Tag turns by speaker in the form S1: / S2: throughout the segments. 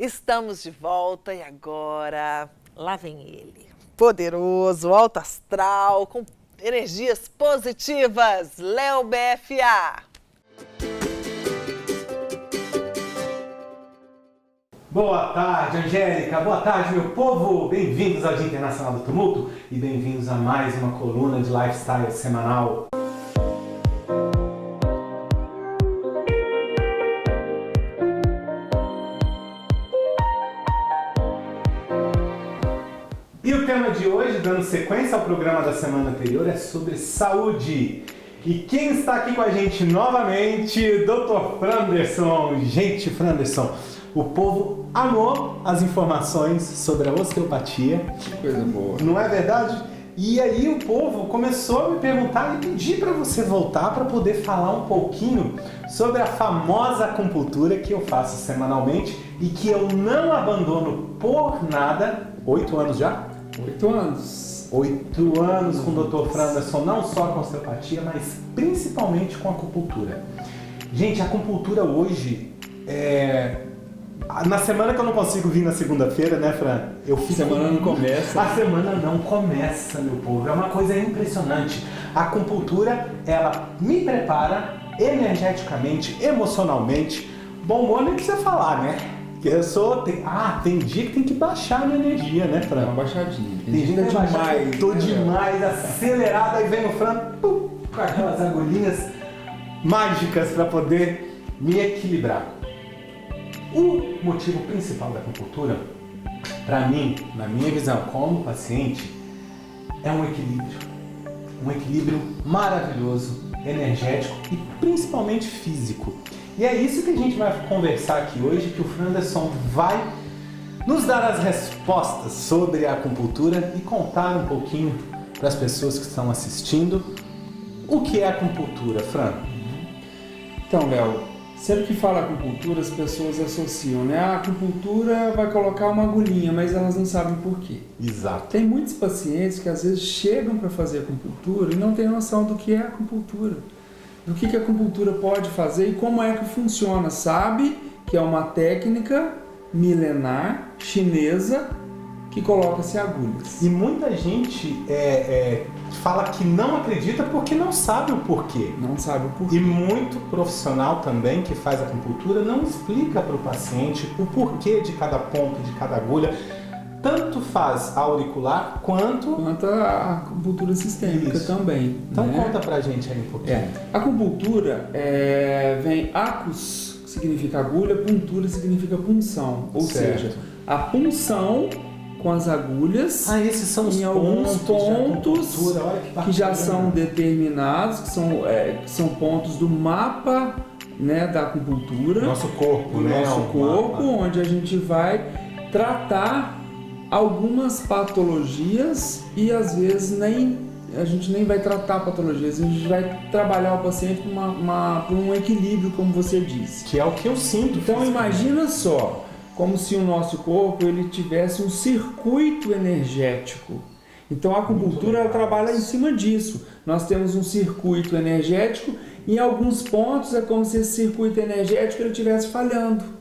S1: Estamos de volta e agora lá vem ele. Poderoso, alto astral, com energias positivas, Léo BFA.
S2: Boa tarde, Angélica. Boa tarde, meu povo. Bem-vindos ao Dia Internacional do Tumulto e bem-vindos a mais uma coluna de lifestyle semanal. E o tema de hoje, dando sequência ao programa da semana anterior, é sobre saúde. E quem está aqui com a gente novamente, Dr. Franderson. Gente, Franderson, o povo amou as informações sobre a osteopatia.
S3: Que coisa boa.
S2: Não é verdade? E aí o povo começou a me perguntar e pedir para você voltar para poder falar um pouquinho sobre a famosa acupuntura que eu faço semanalmente e que eu não abandono por nada. 8 anos já?
S3: 8 anos.
S2: 8 anos com o Dr. Franderson, não só com osteopatia, mas principalmente com acupuntura. Gente, a acupuntura hoje na semana que eu não consigo vir na segunda-feira, né, Fran?
S3: A semana não começa.
S2: A semana não começa, meu povo. É uma coisa impressionante. A acupuntura, ela me prepara energeticamente, emocionalmente. Bom humor nem precisa falar, né? Porque eu sou... tem dia que tem que baixar a minha energia, né, Fran?
S3: Uma baixadinha.
S2: Tem dia que
S3: demais.
S2: Tô demais, acelerado. Aí vem o Fran com aquelas agulhinhas mágicas para poder me equilibrar. O motivo principal da acupuntura, para mim, na minha visão como paciente, é um equilíbrio. Um equilíbrio maravilhoso, energético e principalmente físico. E é isso que a gente vai conversar aqui hoje, que o Franderson vai nos dar as respostas sobre a acupuntura e contar um pouquinho para as pessoas que estão assistindo o que é a acupuntura, Fran.
S3: Então, Léo, sempre que fala acupuntura, as pessoas associam, né? A acupuntura vai colocar uma agulhinha, mas elas não sabem por quê.
S2: Exato.
S3: Tem muitos pacientes que às vezes chegam para fazer acupuntura e não têm noção do que é acupuntura. Do que a acupuntura pode fazer e como é que funciona. Sabe que é uma técnica milenar chinesa que coloca-se agulhas.
S2: E muita gente fala que não acredita porque não sabe o porquê.
S3: Não sabe o porquê.
S2: E muito profissional também que faz acupuntura não explica para o paciente o porquê de cada ponto, de cada agulha. Tanto faz a auricular quanto
S3: a acupuntura sistêmica. Isso. Também.
S2: Então,
S3: né?
S2: Conta pra gente aí um pouquinho.
S3: A acupuntura vem acus, que significa agulha, puntura significa punção. Ou seja, a punção com as agulhas
S2: esses são
S3: em alguns pontos que já são determinados, que são pontos do mapa, né, da acupuntura.
S2: Nosso corpo, né?
S3: Nosso corpo, onde a gente vai tratar algumas patologias e às vezes a gente nem vai tratar patologias, a gente vai trabalhar o paciente por um equilíbrio, como você disse.
S2: Que é o que eu sinto.
S3: Então imagina só, como se o nosso corpo ele tivesse um circuito energético. Então a acupuntura ela trabalha em cima disso. Nós temos um circuito energético e em alguns pontos é como se esse circuito energético ele estivesse falhando.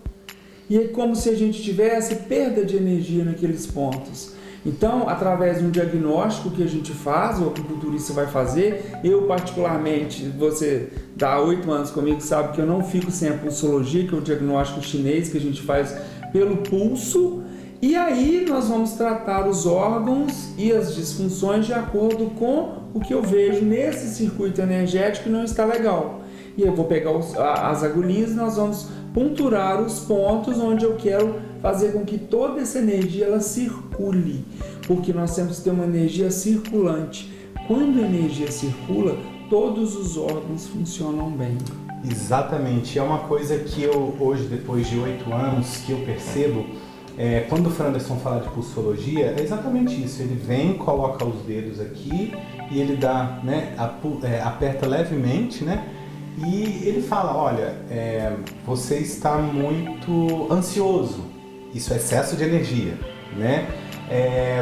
S3: E é como se a gente tivesse perda de energia naqueles pontos. Então, através de um diagnóstico que a gente faz, o acupunturista vai fazer, eu particularmente, você dá 8 anos comigo, sabe que eu não fico sem a pulsologia, que é o diagnóstico chinês que a gente faz pelo pulso, e aí nós vamos tratar os órgãos e as disfunções de acordo com o que eu vejo nesse circuito energético que não está legal. E eu vou pegar as agulhinhas e nós vamos punturar os pontos onde eu quero fazer com que toda essa energia ela circule, porque nós temos que ter uma energia circulante. Quando a energia circula, todos os órgãos funcionam bem.
S2: Exatamente, é uma coisa que eu hoje, depois de 8 anos, que eu percebo, quando o Franderson fala de pulsologia, é exatamente isso. Ele vem, coloca os dedos aqui e ele dá, né, aperta levemente, né? E ele fala, olha, você está muito ansioso, isso é excesso de energia, né?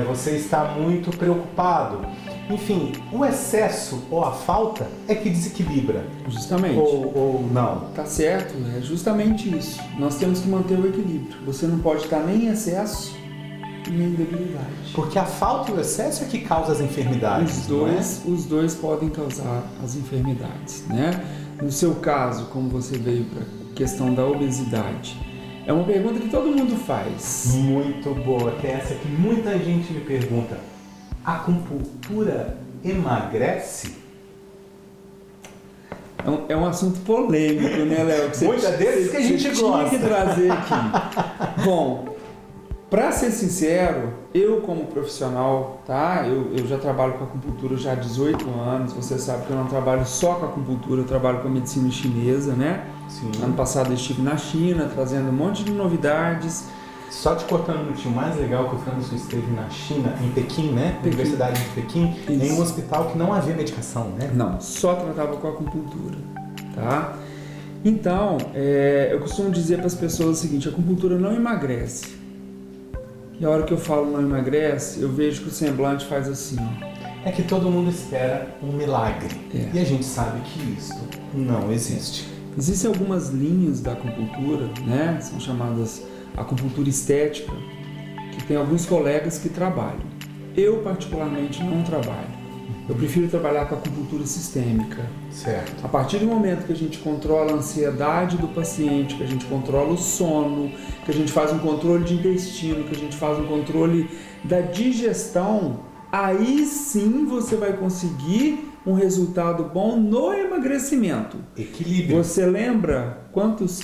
S2: Você está muito preocupado, Enfim, o excesso ou a falta é que desequilibra.
S3: Justamente.
S2: Ou não.
S3: Tá certo, é justamente isso. Nós temos que manter o equilíbrio. Você não pode estar nem em excesso e nem em debilidade.
S2: Porque a falta e o excesso é que causa as enfermidades,
S3: Os dois podem causar as enfermidades, né? No seu caso, como você veio para a questão da obesidade, é uma pergunta que todo mundo faz.
S2: Muito boa, que é essa que muita gente me pergunta. A acupuntura emagrece?
S3: É um assunto polêmico, né, Léo?
S2: Muitas vezes que a gente gosta.
S3: Tinha que trazer aqui. Bom, para ser sincero, eu como profissional, tá? Eu já trabalho com acupuntura já há 18 anos. Você sabe que eu não trabalho só com acupuntura, eu trabalho com a medicina chinesa, né?
S2: Sim.
S3: Ano passado eu estive na China, trazendo um monte de novidades.
S2: Só te cortando um minutinho, mais legal que o Franderson esteve na China, em Pequim, né?
S3: Pequim.
S2: Universidade de Pequim,
S3: Isso.
S2: em um hospital que não havia medicação, né?
S3: Não, só tratava com acupuntura, tá? Então, eu costumo dizer para as pessoas o seguinte: a acupuntura não emagrece. E a hora que eu falo não emagrece, eu vejo que o semblante faz assim, ó.
S2: É que todo mundo espera um milagre.
S3: É.
S2: E a gente sabe que isso não existe.
S3: Existem algumas linhas da acupuntura, né? São chamadas acupuntura estética, que tem alguns colegas que trabalham. Eu, particularmente, não trabalho. Eu prefiro trabalhar com acupuntura sistêmica.
S2: Certo.
S3: A partir do momento que a gente controla a ansiedade do paciente, que a gente controla o sono, que a gente faz um controle de intestino, que a gente faz um controle da digestão, aí sim você vai conseguir um resultado bom no emagrecimento.
S2: Equilíbrio.
S3: Você lembra quantos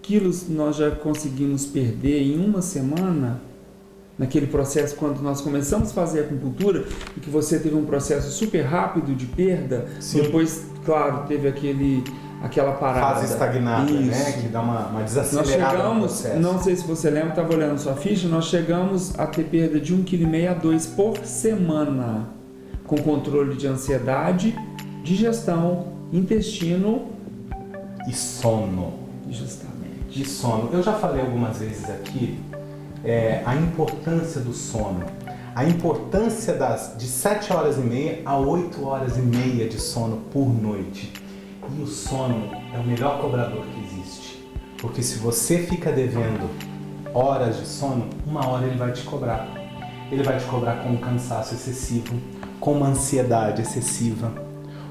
S3: quilos nós já conseguimos perder em uma semana? Naquele processo, quando nós começamos a fazer acupuntura, e que você teve um processo super rápido de perda,
S2: Sim.
S3: Depois, claro, teve aquela parada.
S2: Fase estagnada,
S3: Isso.
S2: né? Que dá uma
S3: Nós
S2: desacelerada no
S3: chegamos,
S2: processo.
S3: não sei se você lembra, estava olhando sua ficha, nós chegamos a ter perda de 1,5 kg a 2 por semana, com controle de ansiedade, digestão, intestino
S2: E sono.
S3: justamente.
S2: De sono. Eu já falei algumas vezes aqui a importância do sono. A importância de 7 horas e meia a 8 horas e meia de sono por noite. E o sono é o melhor cobrador que existe. Porque se você fica devendo horas de sono, uma hora ele vai te cobrar. Ele vai te cobrar com um cansaço excessivo, com uma ansiedade excessiva.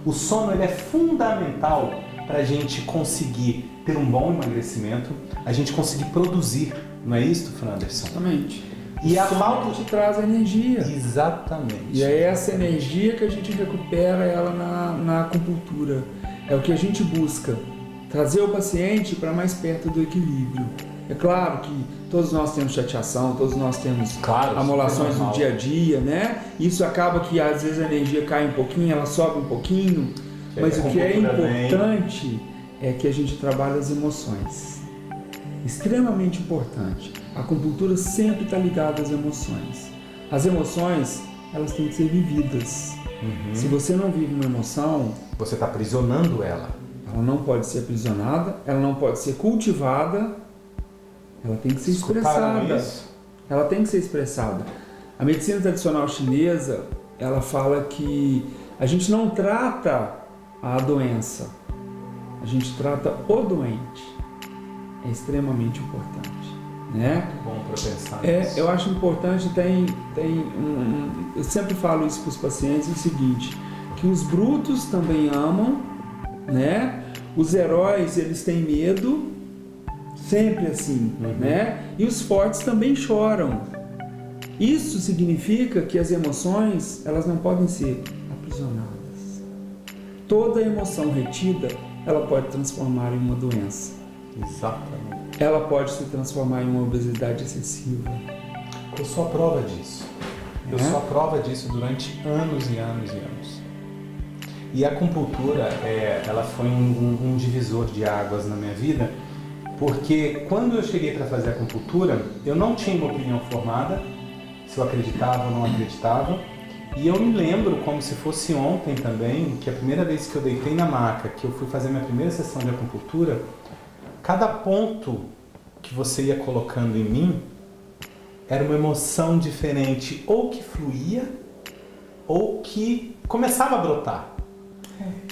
S2: O sono ele é fundamental para a gente conseguir ter um bom emagrecimento, a gente conseguir produzir. Não é isso, Franderson?
S3: Exatamente.
S2: E a
S3: O sono
S2: falta
S3: te traz energia.
S2: Exatamente.
S3: E é essa energia que a gente recupera ela na acupuntura. É o que a gente busca, trazer o paciente para mais perto do equilíbrio. É claro que todos nós temos chateação, todos nós temos amolações no dia a dia, né? Isso acaba que às vezes a energia cai um pouquinho, ela sobe um pouquinho, mas o que é importante é que a gente trabalhe as emoções. Extremamente importante. A acupuntura sempre está ligada às emoções. As emoções, elas têm que ser vividas. Se você não vive uma emoção,
S2: você está aprisionando ela.
S3: Ela não pode ser aprisionada, ela não pode ser cultivada, ela tem que ser expressada. Ela tem que ser expressada. A medicina tradicional chinesa, ela fala que a gente não trata a doença, a gente trata o doente. É extremamente importante, né?
S2: Muito bom para pensar nisso.
S3: Eu acho importante, eu sempre falo isso para os pacientes, o seguinte, que os brutos também amam, né? Os heróis, eles têm medo, sempre assim, né? E os fortes também choram. Isso significa que as emoções, elas não podem ser aprisionadas. Toda emoção retida, ela pode transformar em uma doença.
S2: Exatamente.
S3: Ela pode se transformar em uma obesidade excessiva.
S2: Eu sou a prova disso. Eu sou a prova disso durante anos e anos e anos. E a acupuntura, ela foi um divisor de águas na minha vida, porque quando eu cheguei para fazer acupuntura, eu não tinha uma opinião formada, se eu acreditava ou não acreditava, e eu me lembro, como se fosse ontem também, que a primeira vez que eu deitei na maca, que eu fui fazer minha primeira sessão de acupuntura, cada ponto que você ia colocando em mim era uma emoção diferente, ou que fluía, ou que começava a brotar.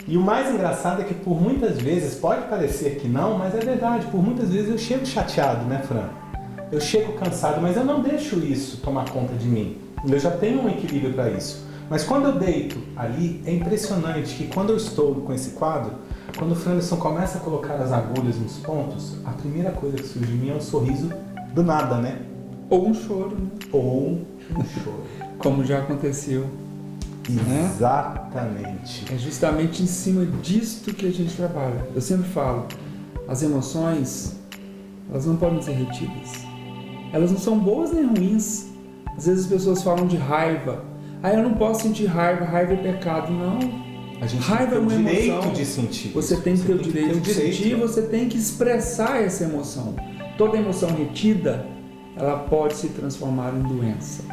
S2: E o mais engraçado é que por muitas vezes, pode parecer que não, mas é verdade, por muitas vezes eu chego chateado, né, Fran? Eu chego cansado, mas eu não deixo isso tomar conta de mim. Eu já tenho um equilíbrio para isso. Mas quando eu deito ali, é impressionante que quando eu estou com esse quadro, quando o Franderson começa a colocar as agulhas nos pontos, a primeira coisa que surge em mim é um sorriso do nada, né?
S3: Ou um choro, né?
S2: Ou um choro.
S3: Como já aconteceu.
S2: Exatamente.
S3: É justamente em cima disto que a gente trabalha. Eu sempre falo, as emoções, elas não podem ser retidas. Elas não são boas nem ruins. Às vezes as pessoas falam de raiva. Eu não posso sentir raiva, raiva é pecado. Não.
S2: A gente
S3: raiva
S2: tem
S3: é uma
S2: o direito
S3: emoção.
S2: de sentir.
S3: Você tem que ter o direito de sentir, você tem que expressar essa emoção. Toda emoção retida, ela pode se transformar em doença.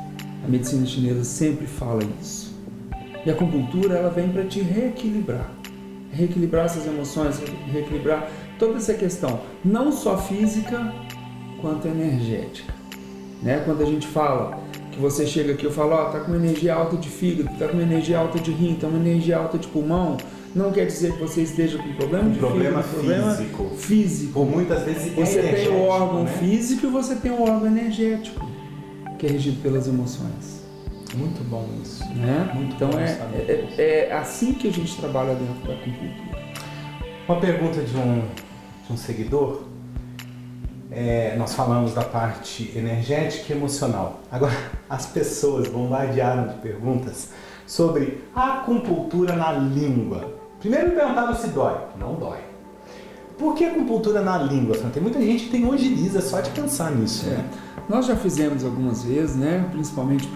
S3: A medicina chinesa sempre fala isso. E a acupuntura, ela vem para te reequilibrar. Reequilibrar essas emoções, reequilibrar toda essa questão, não só física, quanto energética. Né? Quando a gente fala que você chega aqui, eu falo, tá com energia alta de fígado, tá com energia alta de rim, tá com energia alta de pulmão, não quer dizer que você esteja com problema de
S2: problema
S3: fígado,
S2: físico.
S3: Físico.
S2: Por muitas vezes
S3: você tem o órgão,
S2: né?
S3: físico e você tem o órgão energético, que é regido pelas emoções.
S2: Muito bom isso.
S3: Né?
S2: Muito
S3: então
S2: bom
S3: é assim que a gente trabalha dentro da acupuntura.
S2: Uma pergunta de um seguidor. Nós falamos da parte energética e emocional. Agora, as pessoas bombardearam de perguntas sobre a acupuntura na língua. Primeiro me perguntaram se dói. Não dói. Por que acupuntura na língua, Fran? Tem muita gente que tem ongiliza só de pensar nisso, né?
S3: Nós já fizemos algumas vezes, né? Principalmente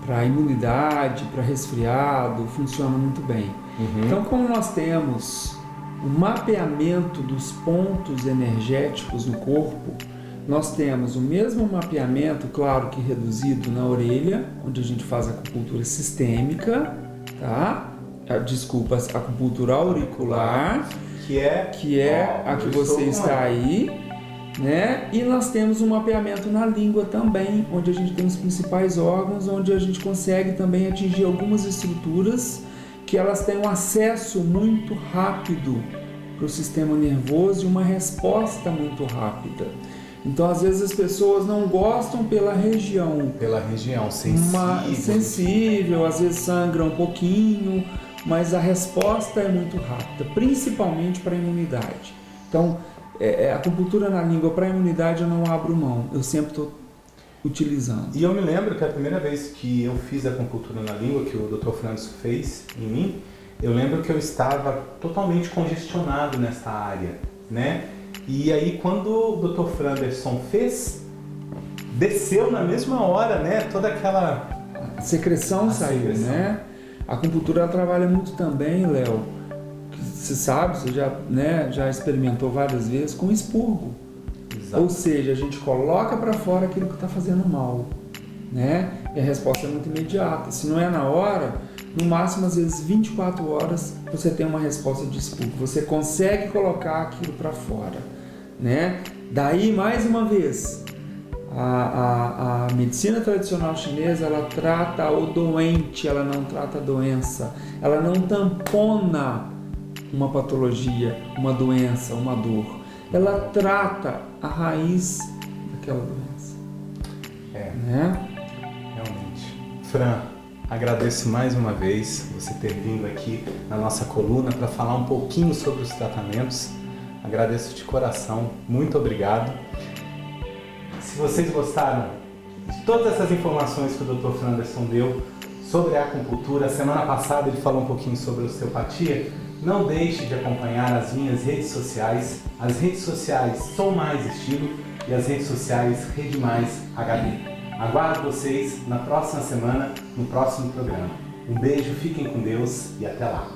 S3: para imunidade, para resfriado, funciona muito bem. Então, como nós temos o mapeamento dos pontos energéticos no corpo, nós temos o mesmo mapeamento, claro que reduzido na orelha, onde a gente faz a acupuntura sistêmica, tá? Desculpa, a acupuntura auricular, que é a que você está aí, né? E nós temos um mapeamento na língua também, onde a gente tem os principais órgãos, onde a gente consegue também atingir algumas estruturas que elas têm um acesso muito rápido para o sistema nervoso e uma resposta muito rápida. Então, às vezes as pessoas não gostam pela região sensível, às vezes sangra um pouquinho, mas a resposta é muito rápida, principalmente para a imunidade. Então, a acupuntura na língua para a imunidade eu não abro mão, eu sempre estou utilizando.
S2: E eu me lembro que a primeira vez que eu fiz a acupuntura na língua, que o Dr. Franderson fez em mim, eu lembro que eu estava totalmente congestionado nessa área, né? E aí quando o Dr. Franderson fez, desceu na mesma hora, né? Toda aquela
S3: secreção saiu, né? A acupuntura trabalha muito também, Léo, você sabe, você já experimentou várias vezes, com expurgo. Exato. Ou seja, a gente coloca para fora aquilo que está fazendo mal, né? E a resposta é muito imediata. Se não é na hora, no máximo às vezes 24 horas você tem uma resposta de expurgo. Você consegue colocar aquilo para fora, né? Daí, mais uma vez, a medicina tradicional chinesa, ela trata o doente, ela não trata a doença. Ela não tampona uma patologia, uma doença, uma dor. Ela trata a raiz daquela doença. Né?
S2: Realmente. Fran, agradeço mais uma vez você ter vindo aqui na nossa coluna para falar um pouquinho sobre os tratamentos. Agradeço de coração. Muito obrigado. Se vocês gostaram de todas essas informações que o Dr. Franderson deu sobre a acupuntura, semana passada ele falou um pouquinho sobre osteopatia, não deixe de acompanhar as minhas redes sociais. As redes sociais Sou Mais Estilo e as redes sociais Rede Mais HD. Aguardo vocês na próxima semana, no próximo programa. Um beijo, fiquem com Deus e até lá.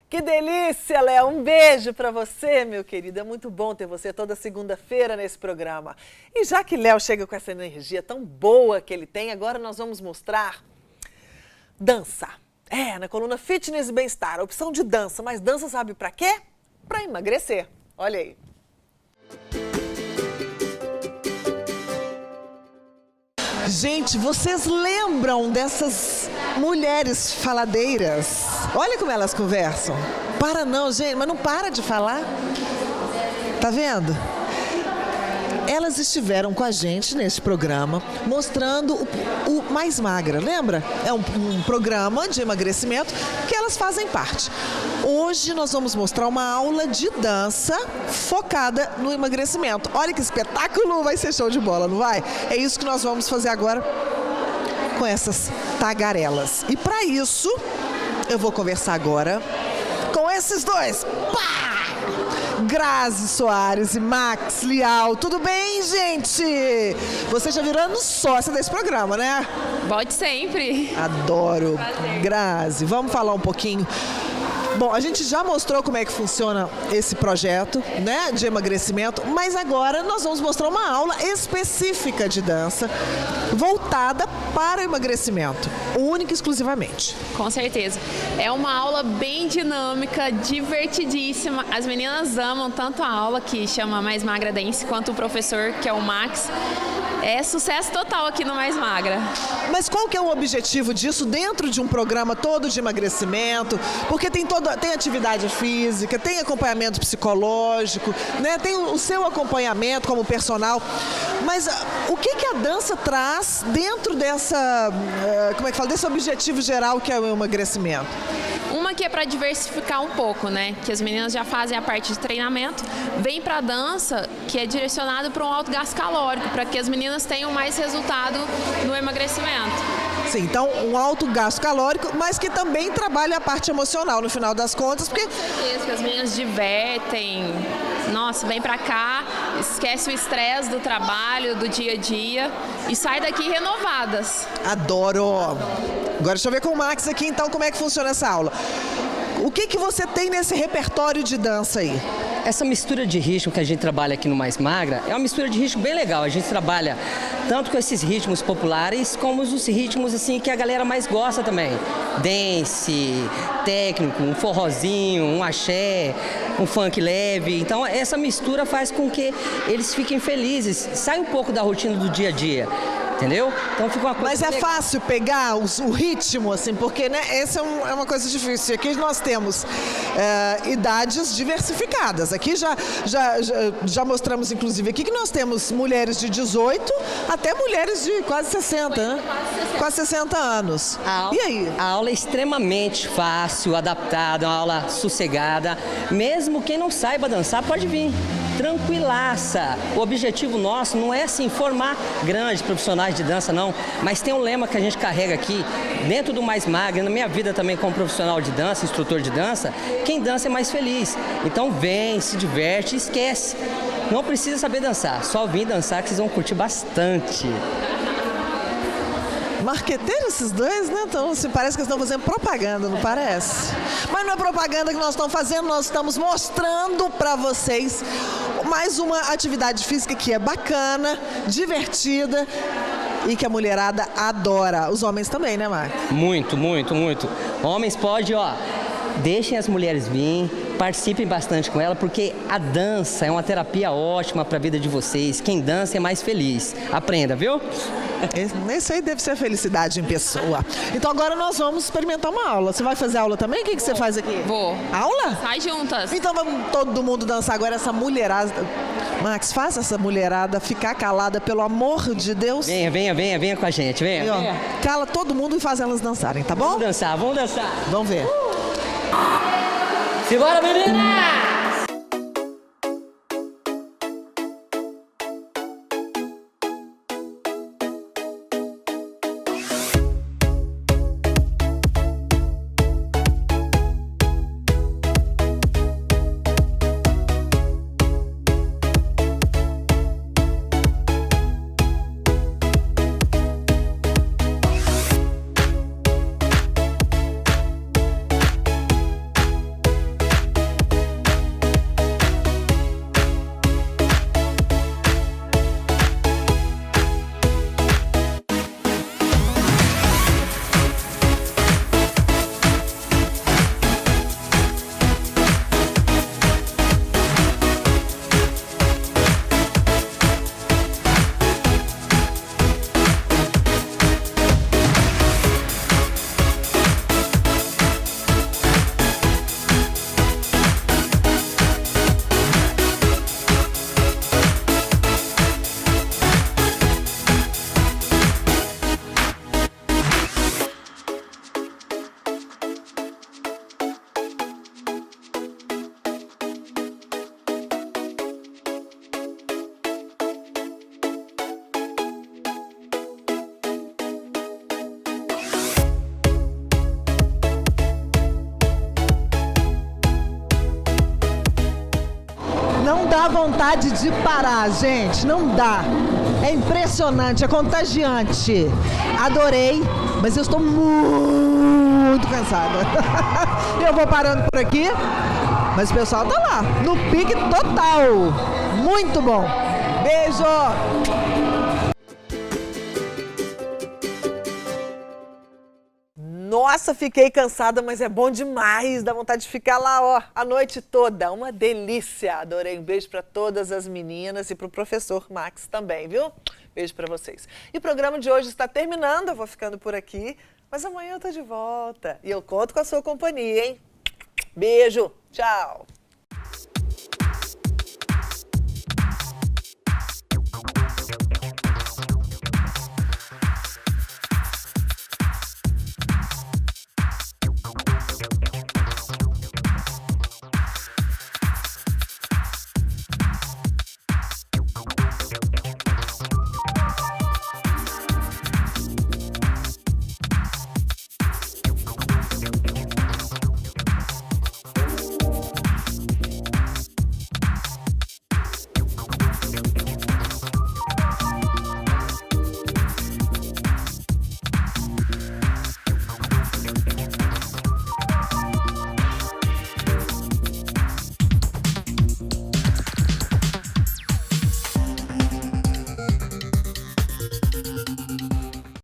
S1: Que delícia, Léo! Um beijo para você, meu querido. É muito bom ter você toda segunda-feira nesse programa. E já que Léo chega com essa energia tão boa que ele tem, agora nós vamos mostrar dança. Na coluna Fitness e Bem-Estar, a opção de dança. Mas dança sabe para quê? Para emagrecer. Olha aí. Gente, vocês lembram dessas mulheres faladeiras? Olha como elas conversam. Para não, gente, mas não para de falar. Tá vendo? Elas estiveram com a gente neste programa, mostrando o Mais Magra, lembra? É um programa de emagrecimento que elas fazem parte. Hoje nós vamos mostrar uma aula de dança focada no emagrecimento. Olha que espetáculo, vai ser show de bola, não vai? É isso que nós vamos fazer agora com essas tagarelas. E para isso, eu vou conversar agora com esses dois. Pá! Grazi Soares e Max Leal. Tudo bem, gente? Você já virando sócia desse programa, né?
S4: Volte sempre.
S1: Adoro.
S4: Prazer.
S1: Grazi, vamos falar um pouquinho. Bom, a gente já mostrou como é que funciona esse projeto, né, de emagrecimento, mas agora nós vamos mostrar uma aula específica de dança voltada para o emagrecimento, única e exclusivamente.
S4: Com certeza. É uma aula bem dinâmica, divertidíssima. As meninas amam tanto a aula, que chama Mais Magra Dance, quanto o professor, que é o Max. É sucesso total aqui no Mais Magra.
S1: Mas qual que é o objetivo disso dentro de um programa todo de emagrecimento? Porque tem atividade física, tem acompanhamento psicológico, né? Tem o seu acompanhamento como personal. Mas o que a dança traz dentro dessa, desse objetivo geral que é o emagrecimento?
S4: Uma que é para diversificar um pouco, né? Que as meninas já fazem a parte de treinamento, vem para a dança, que é direcionado para um alto gasto calórico, para que as meninas tenham mais resultado no emagrecimento.
S1: Sim, então um alto gasto calórico, mas que também trabalha a parte emocional no final das contas, porque...
S4: Com certeza, que as meninas divertem, nossa, vem pra cá, esquece o estresse do trabalho, do dia a dia e sai daqui renovadas.
S1: Adoro! Agora deixa eu ver com o Max aqui, então, como é que funciona essa aula. O que você tem nesse repertório de dança aí?
S5: Essa mistura de ritmo que a gente trabalha aqui no Mais Magra é uma mistura de ritmo bem legal. A gente trabalha tanto com esses ritmos populares como os ritmos assim que a galera mais gosta também. Dance, técnico, um forrozinho, um axé, um funk leve. Então essa mistura faz com que eles fiquem felizes, sai um pouco da rotina do dia a dia. Entendeu? Então fica uma coisa.
S1: Mas é fácil pegar o ritmo, assim, porque, né, essa é uma coisa difícil. Aqui nós temos idades diversificadas. Aqui já mostramos, inclusive, aqui que nós temos mulheres de 18 até mulheres de quase 60, né? Quase 60 anos. E aí?
S5: A aula é extremamente fácil, adaptada, uma aula sossegada. Mesmo quem não saiba dançar pode vir. Tranquilaça. O objetivo nosso não é assim formar grandes profissionais de dança, não, mas tem um lema que a gente carrega aqui dentro do Mais Magra, na minha vida também como profissional de dança, instrutor de dança, quem dança é mais feliz. Então vem, se diverte, esquece. Não precisa saber dançar, só vir dançar que vocês vão curtir bastante.
S1: Marqueteiros esses dois, né? Então, parece que eles estão fazendo propaganda, não parece? Mas não é propaganda que nós estamos fazendo, nós estamos mostrando para vocês mais uma atividade física que é bacana, divertida e que a mulherada adora. Os homens também, né, Marcos?
S5: Muito, muito, muito. Homens pode, deixem as mulheres virem, participem bastante com ela, porque a dança é uma terapia ótima para a vida de vocês. Quem dança é mais feliz. Aprenda, viu?
S1: Isso aí deve ser felicidade em pessoa. Então agora nós vamos experimentar uma aula. Você vai fazer aula também? O que você faz aqui?
S4: Vou.
S1: Aula?
S4: Sai juntas.
S1: Então vamos todo mundo dançar agora essa mulherada. Max, faça essa mulherada ficar calada, pelo amor de Deus.
S5: Venha com a gente, venha.
S1: E,
S5: venha.
S1: Cala todo mundo e faz elas dançarem, tá bom?
S5: Vamos dançar.
S1: Vamos ver.
S5: Simbora, menina!
S1: dá vontade de parar, gente. Não dá. É impressionante, é contagiante. Adorei, mas eu estou muito cansada. Eu vou parando por aqui, mas o pessoal tá lá, no pique total. Muito bom. Beijo! Nossa, fiquei cansada, mas é bom demais. Dá vontade de ficar lá, ó, a noite toda. Uma delícia. Adorei. Um beijo para todas as meninas e para o professor Max também, viu? Beijo para vocês. E o programa de hoje está terminando. Eu vou ficando por aqui, mas amanhã eu tô de volta. E eu conto com a sua companhia, hein? Beijo. Tchau.